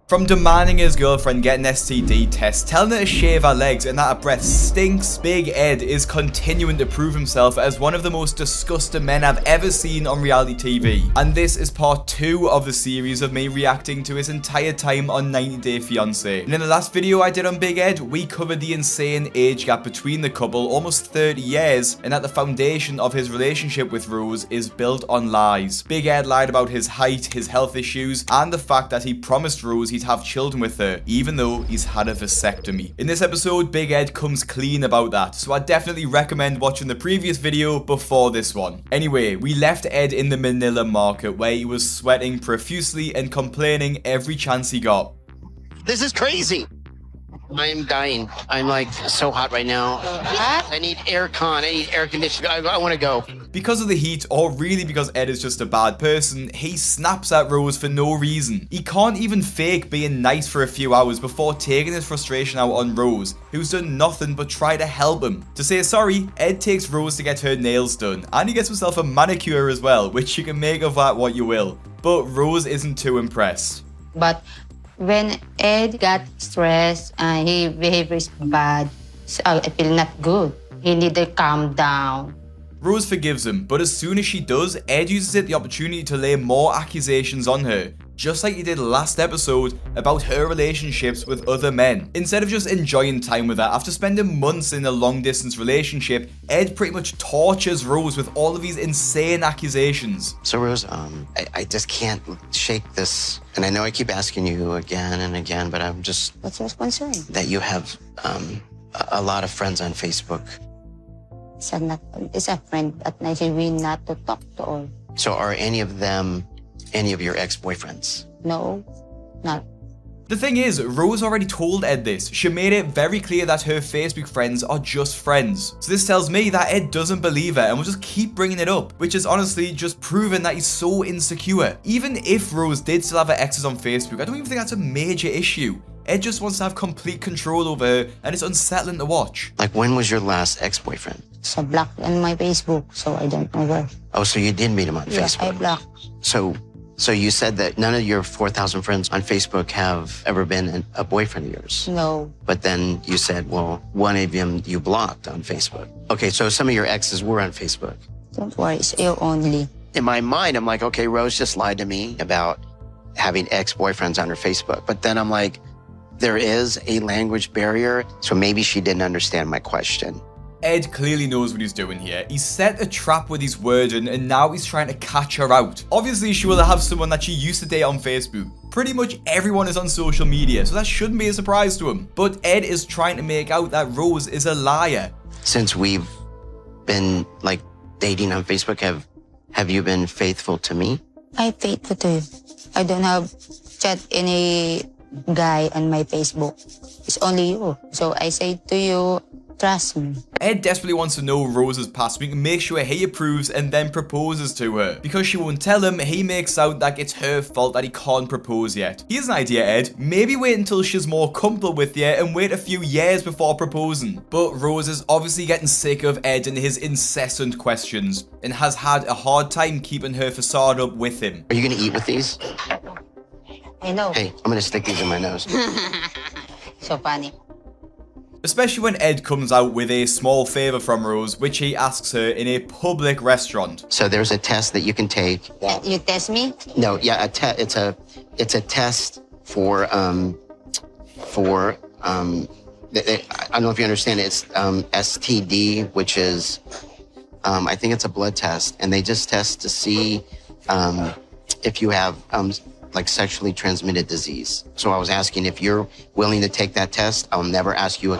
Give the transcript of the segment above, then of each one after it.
From demanding his girlfriend get an STD test, telling her to shave her legs and that her breath stinks, Big Ed is continuing to prove himself as one of the most disgusting men I've ever seen on reality TV. And this is part 2 of the series of me reacting to his entire time on 90 Day Fiance. And in the last video I did on Big Ed, we covered the insane age gap between the couple, almost 30 years, and that the foundation of his relationship with Rose is built on lies. Big Ed lied about his height, his health issues, and the fact that he promised Rose he'd have children with her, even though he's had a vasectomy. In this episode, Big Ed comes clean about that, so I definitely recommend watching the previous video before this one. Anyway, we left Ed in the Manila market where he was sweating profusely and complaining every chance he got. This is crazy. I'm dying. I'm like so hot right now. I need air con. I need air conditioning. I want to go. Because of the heat, or really because Ed is just a bad person, he snaps at Rose for no reason. He can't even fake being nice for a few hours before taking his frustration out on Rose, who's done nothing but try to help him. To say sorry, Ed takes Rose to get her nails done, and he gets himself a manicure as well, which you can make of that what you will. But Rose isn't too impressed. But when Ed got stressed and his behavior is bad, so I feel not good. He need to calm down. Rose forgives him, but as soon as she does, Ed uses it the opportunity to lay more accusations on her, just like he did last episode about her relationships with other men. Instead of just enjoying time with her, after spending months in a long-distance relationship, Ed pretty much tortures Rose with all of these insane accusations. So Rose, I just can't shake this. And I know I keep asking you again and again, but I'm just... What's your concern? That you have a lot of friends on Facebook. It's a friend at night. We not to talk to all. So are any of them any of your ex-boyfriends? No, not. The thing is, Rose already told Ed this. She made it very clear that her Facebook friends are just friends. So this tells me that Ed doesn't believe her and will just keep bringing it up, which is honestly just proving that he's so insecure. Even if Rose did still have her exes on Facebook, I don't even think that's a major issue. Ed just wants to have complete control over her, and it's unsettling to watch. Like, when was your last ex-boyfriend? So blocked on my Facebook, so I don't know where. Oh, so you did meet him on Facebook? Yeah, I blocked. So you said that none of your 4,000 friends on Facebook have ever been a boyfriend of yours? No. But then you said, well, one of them you blocked on Facebook. Okay, so some of your exes were on Facebook. Don't worry, it's you only. In my mind, I'm like, okay, Rose just lied to me about having ex-boyfriends on her Facebook. But then I'm like, there is a language barrier, so maybe she didn't understand my question. Ed clearly knows what he's doing here. He's set a trap with his wording and now he's trying to catch her out. Obviously, she will have someone that she used to date on Facebook. Pretty much everyone is on social media, so that shouldn't be a surprise to him. But Ed is trying to make out that Rose is a liar. Since we've been, like, dating on Facebook, have you been faithful to me? I'm faithful to you. I don't have chat any guy on my Facebook. It's only you. So I say to you, trust me. Ed desperately wants to know Rose's past. We can make sure he approves and then proposes to her. Because she won't tell him, he makes out that it's her fault that he can't propose yet. Here's an idea, Ed. Maybe wait until she's more comfortable with you and wait a few years before proposing. But Rose is obviously getting sick of Ed and his incessant questions and has had a hard time keeping her facade up with him. Are you gonna eat with these? I know. Hey, I'm gonna stick these in my nose. So funny. Especially when Ed comes out with a small favor from Rose, which he asks her in a public restaurant. So there's a test that you can take. Yeah, you test me? No, yeah, it's a test for I don't know if you understand it. It's STD, which is I think it's a blood test, and they just test to see if you have like sexually transmitted disease. So I was asking if you're willing to take that test. I'll never ask you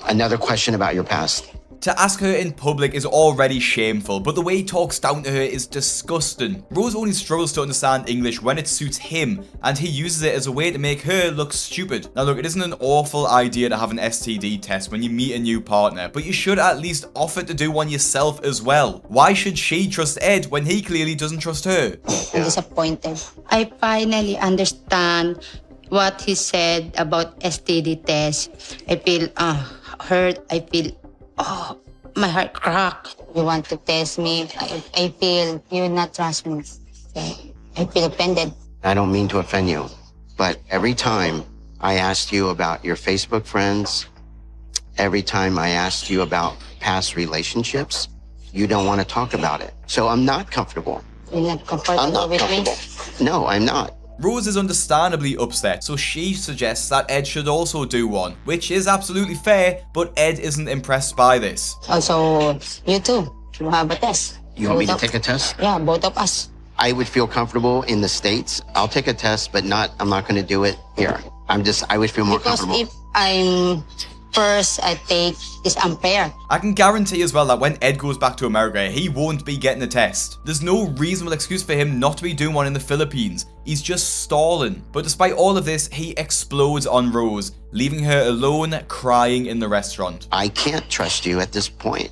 another question about your past. To ask her in public is already shameful, but the way he talks down to her is disgusting. Rose only struggles to understand English when it suits him, and he uses it as a way to make her look stupid. Now look, it isn't an awful idea to have an STD test when you meet a new partner, but you should at least offer to do one yourself as well. Why should she trust Ed when he clearly doesn't trust her? I'm disappointed. I finally understand what he said about STD test. I feel hurt. I feel my heart cracked. You want to test me. I feel you not trust me. Okay? I feel offended. I don't mean to offend you, But every time I asked you about your Facebook friends, every time I asked you about past relationships, you don't want to talk about it. So I'm not comfortable. You're not comfortable I'm not with comfortable. me? No, I'm not. Rose is understandably upset, so she suggests that Ed should also do one, which is absolutely fair, but Ed isn't impressed by this. Also, you too. You have a test. You want me to Both of- take a test? Yeah, both of us. I would feel comfortable in the States. I'll take a test, but I'm not going to do it here. I would feel more Because comfortable. if I'm first, I take is unfair. I can guarantee as well that when Ed goes back to America, he won't be getting a test. There's no reasonable excuse for him not to be doing one in the Philippines. He's just stalling. But despite all of this, he explodes on Rose, leaving her alone crying in the restaurant. I can't trust you at this point.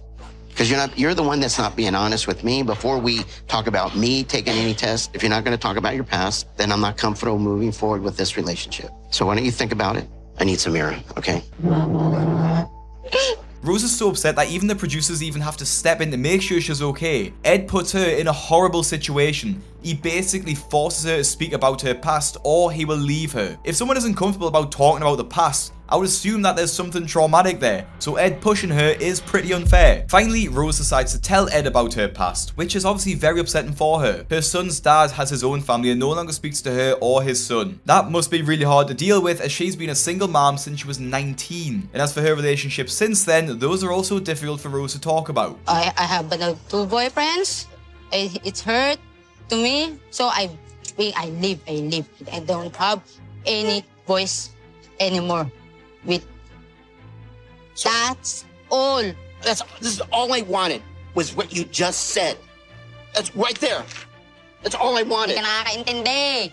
Because you're the one that's not being honest with me. Before we talk about me taking any test, if you're not going to talk about your past, then I'm not comfortable moving forward with this relationship. So why don't you think about it? I need some mirror, okay? Rose is so upset that even the producers even have to step in to make sure she's okay. Ed puts her in a horrible situation. He basically forces her to speak about her past or he will leave her. If someone isn't comfortable about talking about the past, I would assume that there's something traumatic there, so Ed pushing her is pretty unfair. Finally, Rose decides to tell Ed about her past, which is obviously very upsetting for her. Her son's dad has his own family and no longer speaks to her or his son. That must be really hard to deal with, as she's been a single mom since she was 19. And as for her relationship since then, those are also difficult for Rose to talk about. I have two boyfriends. It's hurt to me. So I live. I don't have any voice anymore. That's all. This is all I wanted, was what you just said. That's right there. That's all I wanted. Hindi ka nakakaintindi.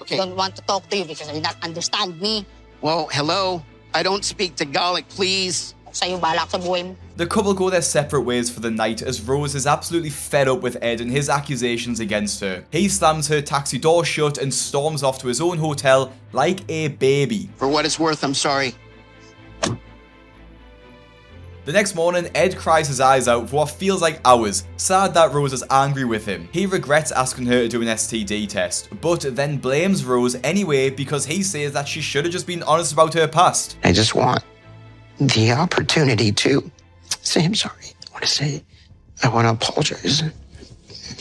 Okay. Don't want to talk to you because you not understand me. Well, hello. I don't speak Tagalog, please. Sa'yo, balak sa buhay mo. The couple go their separate ways for the night as Rose is absolutely fed up with Ed and his accusations against her. He slams her taxi door shut and storms off to his own hotel like a baby. For what it's worth, I'm sorry. The next morning, Ed cries his eyes out for what feels like hours, sad that Rose is angry with him. He regrets asking her to do an STD test, but then blames Rose anyway because he says that she should have just been honest about her past. I just want the opportunity to say I'm sorry. I want to apologize.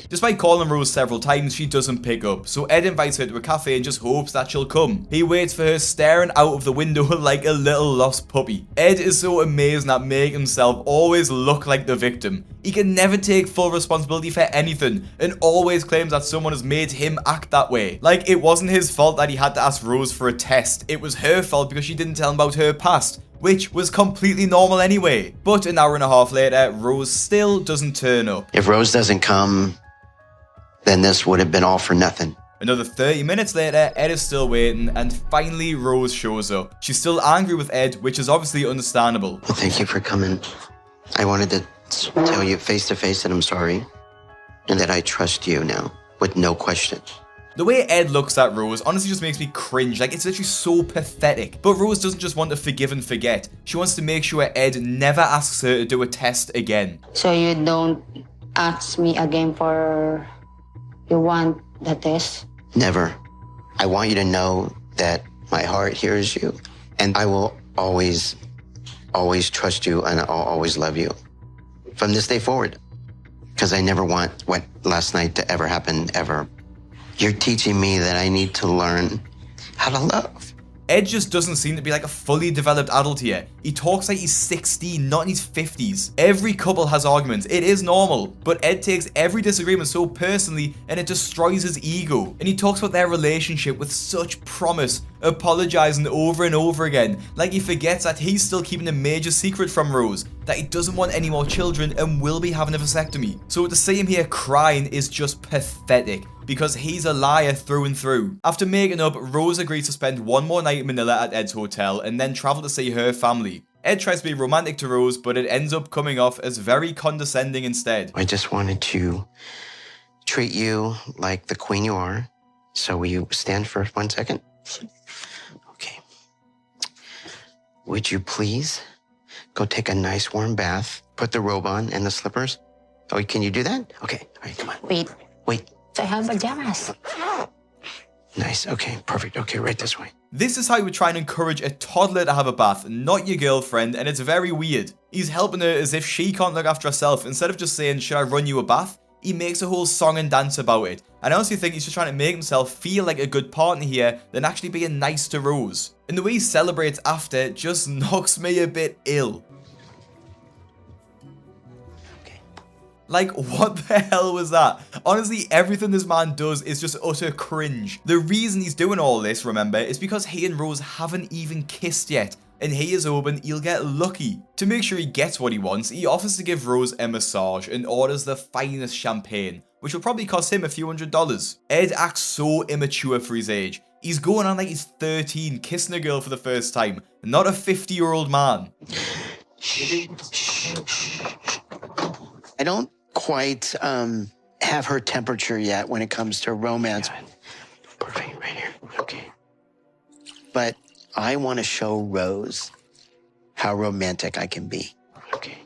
Despite calling Rose several times, she doesn't pick up, so Ed invites her to a cafe and just hopes that she'll come. He waits for her staring out of the window like a little lost puppy. Ed is so amazing at making himself always look like the victim. He can never take full responsibility for anything and always claims that someone has made him act that way. Like it wasn't his fault that he had to ask Rose for a test, it was her fault because she didn't tell him about her past, which was completely normal anyway. But an hour and a half later, Rose still doesn't turn up. If Rose doesn't come, then this would have been all for nothing. Another 30 minutes later, Ed is still waiting, and finally Rose shows up. She's still angry with Ed, which is obviously understandable. Well, thank you for coming. I wanted to tell you face to face that I'm sorry and that I trust you now with no question. The way Ed looks at Rose honestly just makes me cringe, like it's literally so pathetic. But Rose doesn't just want to forgive and forget. She wants to make sure Ed never asks her to do a test again. So you don't ask me again for you want the test? Never. I want you to know that my heart hears you, and I will always trust you, and I'll always love you from this day forward. Because I never want what last night to ever happen, ever. You're teaching me that I need to learn how to love. Ed just doesn't seem to be like a fully developed adult here. He talks like he's 16, not in his 50s. Every couple has arguments, it is normal. But Ed takes every disagreement so personally and it destroys his ego. And he talks about their relationship with such promise, apologizing over and over again, like he forgets that he's still keeping a major secret from Rose, that he doesn't want any more children and will be having a vasectomy. So to see him here crying is just pathetic, because he's a liar through and through. After making up, Rose agrees to spend one more night in Manila at Ed's hotel and then travel to see her family. Ed tries to be romantic to Rose, but it ends up coming off as very condescending instead. I just wanted to treat you like the queen you are. So will you stand for 1 second? Okay. Would you please go take a nice warm bath, put the robe on and the slippers? Oh, can you do that? Okay, all right, come on. Wait. Wait. So I have pajamas. Nice. Okay, perfect. Okay, right this way. This is how you would try and encourage a toddler to have a bath, not your girlfriend, and it's very weird. He's helping her as if she can't look after herself. Instead of just saying, should I run you a bath? He makes a whole song and dance about it. And I honestly think he's just trying to make himself feel like a good partner here than actually being nice to Rose. And the way he celebrates after just knocks me a bit ill. Like, what the hell was that? Honestly, everything this man does is just utter cringe. The reason he's doing all this, remember, is because he and Rose haven't even kissed yet. And he is hoping he'll get lucky. To make sure he gets what he wants, he offers to give Rose a massage and orders the finest champagne, which will probably cost him a few $100s. Ed acts so immature for his age. He's going on like he's 13, kissing a girl for the first time, not a 50-year-old man. I don't quite have her temperature yet when it comes to romance. Perfect, right here. Okay. But I want to show Rose how romantic I can be. Okay.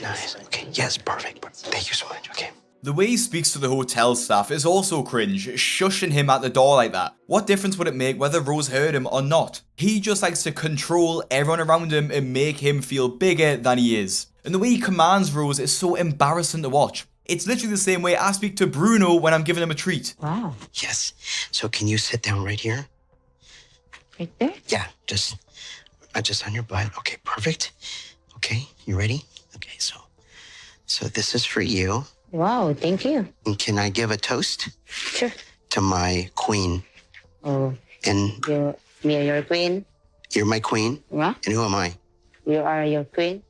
Nice. Okay. Yes, perfect. Thank you so much. Okay. The way he speaks to the hotel staff is also cringe, shushing him at the door like that. What difference would it make whether Rose heard him or not? He just likes to control everyone around him and make him feel bigger than he is. And the way he commands Rose is so embarrassing to watch. It's literally the same way I speak to Bruno when I'm giving him a treat. Wow. Yes. So can you sit down right here? Right there? Yeah, just on your butt. Okay, perfect. Okay, you ready? Okay, so this is for you. Wow, thank you. And can I give a toast Sure. to my queen? Oh, And you're your queen? you're my queen. What? And who am I? You are your queen?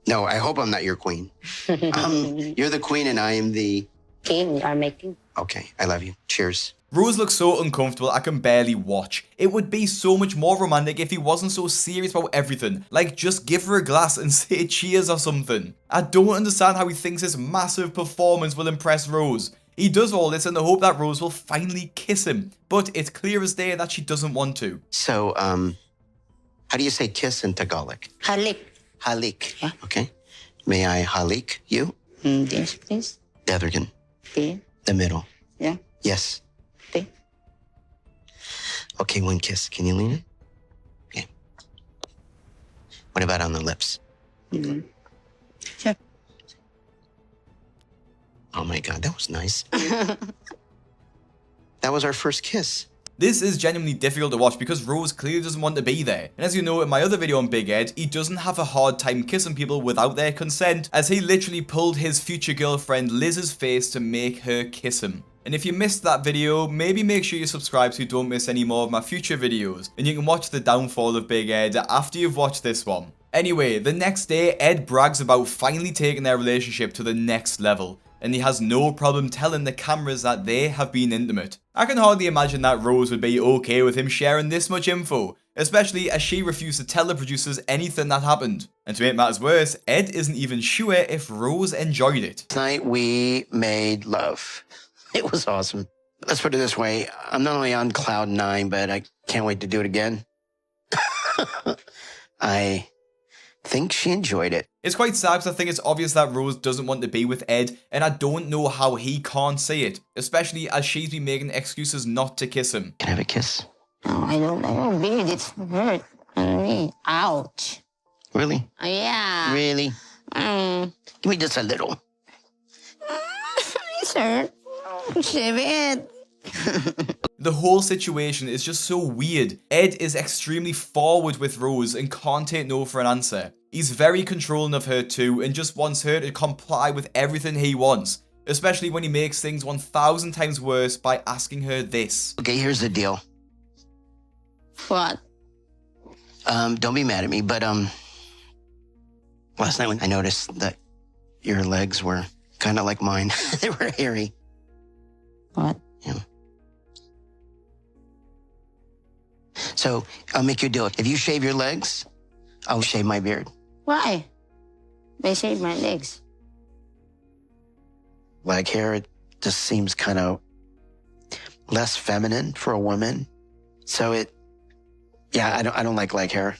No, I hope I'm not your queen. You're the queen and I am the... King, you are my king. Okay, I love you. Cheers. Rose looks so uncomfortable I can barely watch. It would be so much more romantic if he wasn't so serious about everything. Like, just give her a glass and say cheers or something. I don't understand how he thinks this massive performance will impress Rose. He does all this in the hope that Rose will finally kiss him, but it's clear as day that she doesn't want to. So, how do you say kiss in Tagalog? Halik. Halik. Yeah. Okay. May I halik you? Yes, please. The other one. Okay. The middle. Yeah. Yes. Okay. Okay, one kiss. Can you lean in? Okay. What about on the lips? Mm-hmm. Sure. Oh my God, that was nice. That was our first kiss. This is genuinely difficult to watch because Rose clearly doesn't want to be there. And as you know in my other video on Big Ed, he doesn't have a hard time kissing people without their consent, as he literally pulled his future girlfriend Liz's face to make her kiss him. And if you missed that video, maybe make sure you subscribe so you don't miss any more of my future videos, and you can watch the downfall of Big Ed after you've watched this one. Anyway, the next day, Ed brags about finally taking their relationship to the next level, and he has no problem telling the cameras that they have been intimate. I can hardly imagine that Rose would be okay with him sharing this much info, especially as she refused to tell the producers anything that happened. And to make matters worse, Ed isn't even sure if Rose enjoyed it. Tonight we made love. It was awesome. Let's put it this way. I'm not only on cloud 9, but I can't wait to do it again. I think she enjoyed it. It's quite sad because I think it's obvious that Rose doesn't want to be with Ed, and I don't know how he can't say it, especially as she's been making excuses not to kiss him. Can I have a kiss? Oh, I don't babe, it's hurt on me. Ouch. Really? Oh, yeah. Really? Give me just a little. It's hurt. Shave it. The whole situation is just so weird. Ed is extremely forward with Rose and can't take no for an answer. He's very controlling of her too and just wants her to comply with everything he wants, especially when he makes things 1,000 times worse by asking her this. Okay, here's the deal. What? Don't be mad at me, but last night when I noticed that your legs were kind of like mine, they were hairy. What? Yeah. So I'll make you a deal. If you shave your legs, I'll shave my beard. Why? They shave my legs. Leg hair, it just seems kind of less feminine for a woman. So I don't like leg hair.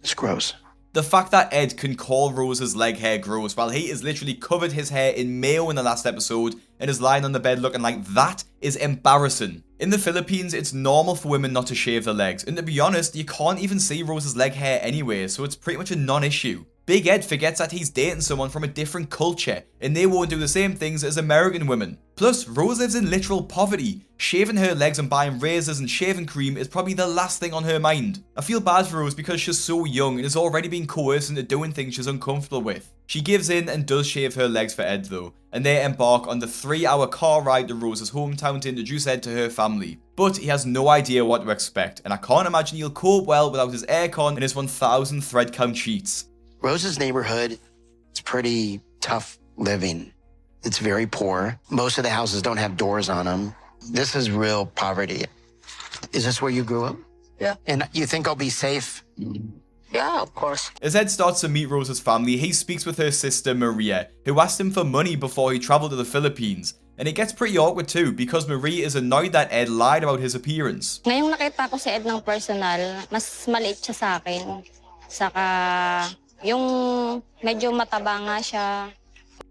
It's gross. The fact that Ed can call Rose's leg hair gross while he is literally covered his hair in mayo in the last episode and is lying on the bed looking like that is embarrassing. In the Philippines, it's normal for women not to shave their legs, and to be honest, you can't even see Rose's leg hair anyway, so it's pretty much a non-issue. Big Ed forgets that he's dating someone from a different culture, and they won't do the same things as American women. Plus, Rose lives in literal poverty. Shaving her legs and buying razors and shaving cream is probably the last thing on her mind. I feel bad for Rose because she's so young and is already being coerced into doing things she's uncomfortable with. She gives in and does shave her legs for Ed though, and they embark on the 3-hour car ride to Rose's hometown to introduce Ed to her family. But he has no idea what to expect, and I can't imagine he'll cope well without his aircon and his 1,000 thread count sheets. Rose's neighborhood, it's pretty tough living. It's very poor. Most of the houses don't have doors on them. This is real poverty. Is this where you grew up? Yeah. And you think I'll be safe? Yeah, of course. As Ed starts to meet Rose's family, he speaks with her sister Maria, who asked him for money before he travelled to the Philippines. And it gets pretty awkward too, because Marie is annoyed that Ed lied about his appearance. Ngayong nakita ko si Ed ng personal, mas maliit siya sa akin. Saka yung medyo mataba nga siya.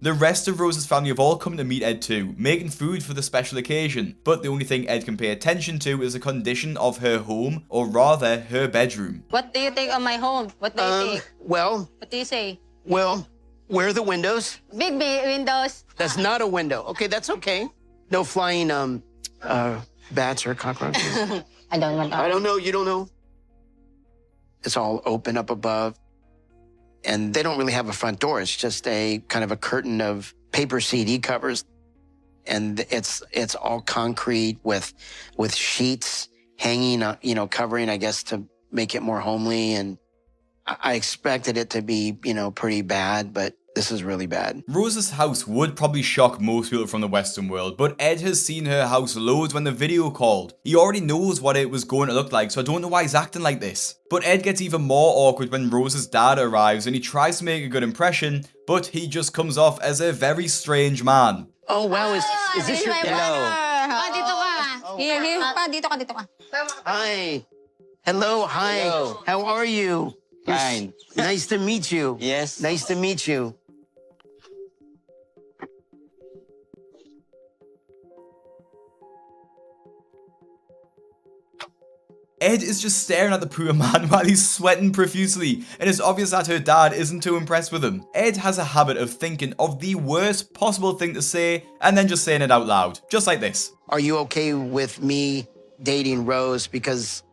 The rest of Rose's family have all come to meet Ed too, making food for the special occasion. But the only thing Ed can pay attention to is the condition of her home, or rather, her bedroom. What do you think of my home? What do you think? Well, What do you say? well, where are the windows? Big windows. That's not a window. Okay, that's okay. No flying bats or cockroaches. I don't want I that. don't know. You don't know. It's all open up above. And they don't really have a front door. It's just a kind of a curtain of paper CD covers. And it's all concrete with sheets hanging, covering, I guess, to make it more homely. And I expected it to be, pretty bad, but this is really bad. Rose's house would probably shock most people from the Western world, but Ed has seen her house loads when the video called. He already knows what it was going to look like, so I don't know why he's acting like this. But Ed gets even more awkward when Rose's dad arrives and he tries to make a good impression, but he just comes off as a very strange man. Oh, wow. Is this your dad? Dito ka. Here pa. Dito ka. Hi. Hello. Hi. Hello. How are you? Fine. Nice to meet you. Yes. Nice to meet you. Ed is just staring at the poor man while he's sweating profusely, and it's obvious that her dad isn't too impressed with him. Ed has a habit of thinking of the worst possible thing to say and then just saying it out loud, just like this. Are you okay with me dating Rose because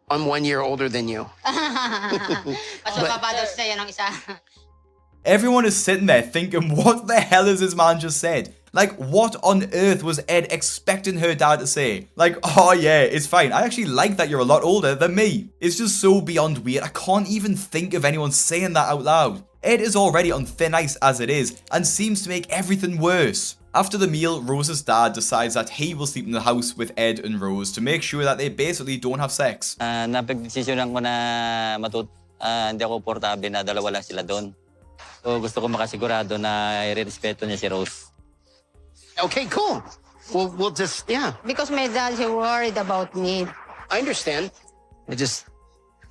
I'm 1 year older than you? Everyone is sitting there thinking, what the hell is this man just said? Like, what on earth was Ed expecting her dad to say? Like, oh yeah, it's fine. I actually like that you're a lot older than me. It's just so beyond weird. I can't even think of anyone saying that out loud. Ed is already on thin ice as it is, and seems to make everything worse. After the meal, Rose's dad decides that he will sleep in the house with Ed and Rose to make sure that they basically don't have sex. Napagdesisyonan ko na hindi ako portable na dalawa lang sila doon. So gusto ko makasigurado na irerespeto niya si Rose. Okay, cool. We'll just, yeah. Because my dad is worried about me. I understand. I just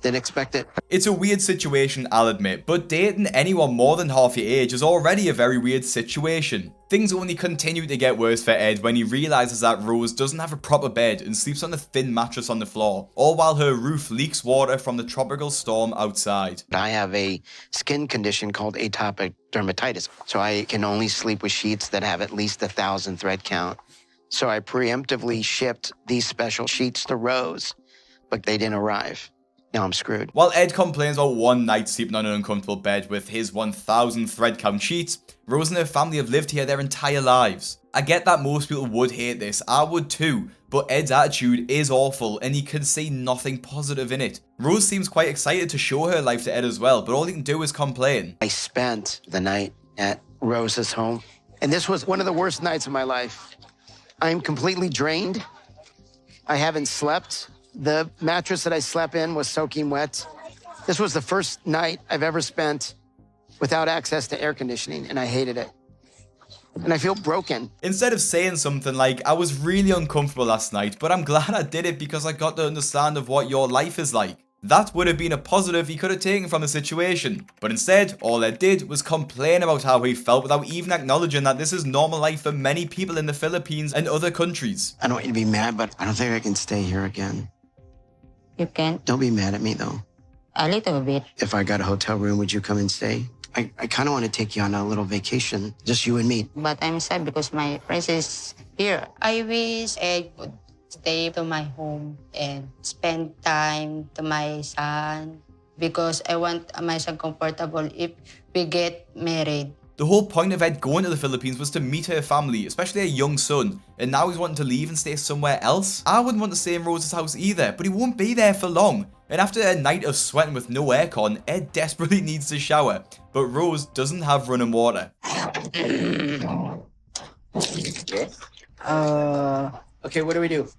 didn't expect it. It's a weird situation, I'll admit, but dating anyone more than half your age is already a very weird situation. Things only continue to get worse for Ed when he realizes that Rose doesn't have a proper bed and sleeps on a thin mattress on the floor, all while her roof leaks water from the tropical storm outside. I have a skin condition called atopic dermatitis, so I can only sleep with sheets that have at least 1,000 thread count. So I preemptively shipped these special sheets to Rose, but they didn't arrive. Now I'm screwed. While Ed complains about one night sleeping on an uncomfortable bed with his 1,000 thread count sheets, Rose and her family have lived here their entire lives. I get that most people would hate this, I would too, but Ed's attitude is awful and he can see nothing positive in it. Rose seems quite excited to show her life to Ed as well, but all he can do is complain. I spent the night at Rose's home, and this was one of the worst nights of my life. I'm completely drained. I haven't slept. The mattress that I slept in was soaking wet. This was the first night I've ever spent without access to air conditioning, and I hated it. And I feel broken. Instead of saying something like, I was really uncomfortable last night, but I'm glad I did it because I got to understand of what your life is like. That would have been a positive he could have taken from the situation. But instead, all Ed did was complain about how he felt without even acknowledging that this is normal life for many people in the Philippines and other countries. I don't want you to be mad, but I don't think I can stay here again. You can? Don't be mad at me, though. A little bit. If I got a hotel room, would you come and stay? I kind of want to take you on a little vacation, just you and me. But I'm sad because my friends is here. I wish I could stay to my home and spend time to my son because I want my son comfortable if we get married. The whole point of Ed going to the Philippines was to meet her family, especially her young son, and now he's wanting to leave and stay somewhere else. I wouldn't want to stay in Rose's house either, but he won't be there for long. And after a night of sweating with no aircon, Ed desperately needs to shower, but Rose doesn't have running water. Okay, what do we do?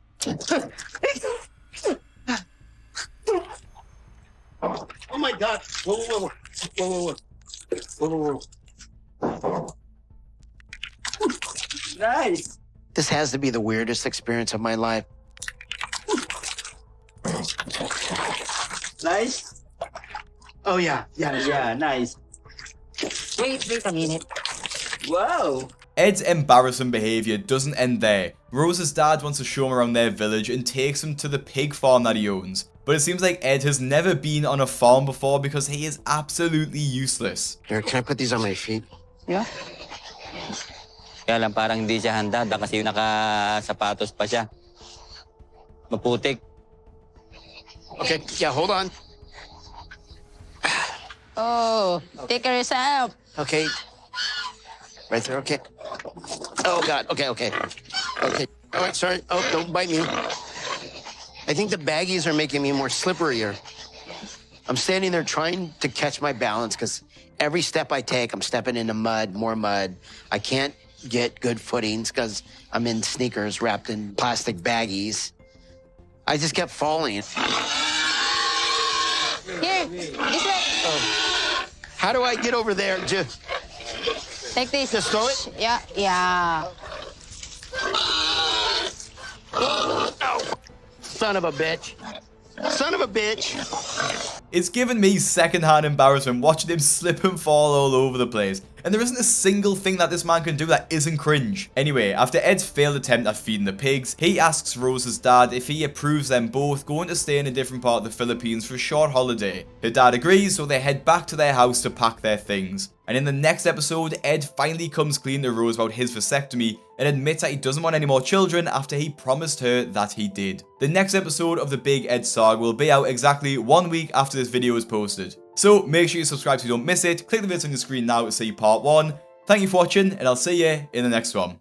Oh my God! Whoa, whoa, whoa, whoa, whoa, whoa, whoa, whoa. Nice. This has to be the weirdest experience of my life. Nice. Oh yeah, nice. Wait a minute. Whoa. Ed's embarrassing behaviour doesn't end there. Rose's dad wants to show him around their village and takes him to the pig farm that he owns. But it seems like Ed has never been on a farm before because he is absolutely useless. Here, can I put these on my feet? Yeah. Kaya lang parang hindi siya handa kasi nakasapatos pa siya. Maputik. Okay, yeah, hold on. Oh, take care yourself. Okay. Right there, okay. Oh, God, okay. Okay. All right, sorry. Oh, don't bite me. I think the baggies are making me more slipperier. I'm standing there trying to catch my balance because every step I take, I'm stepping into mud, more mud. I can't get good footings because I'm in sneakers wrapped in plastic baggies. I just kept falling. Here, this way. How do I get over there? Just Take this. throw it? Yeah. Son of a bitch. Son of a bitch. It's given me secondhand embarrassment watching him slip and fall all over the place. And there isn't a single thing that this man can do that isn't cringe. Anyway, after Ed's failed attempt at feeding the pigs, he asks Rose's dad if he approves them both going to stay in a different part of the Philippines for a short holiday. Her dad agrees, so they head back to their house to pack their things. And in the next episode, Ed finally comes clean to Rose about his vasectomy and admits that he doesn't want any more children after he promised her that he did. The next episode of the Big Ed saga will be out exactly 1 week after this video is posted. So make sure you subscribe so you don't miss it. Click the video on your screen now to see part 1. Thank you for watching, and I'll see you in the next one.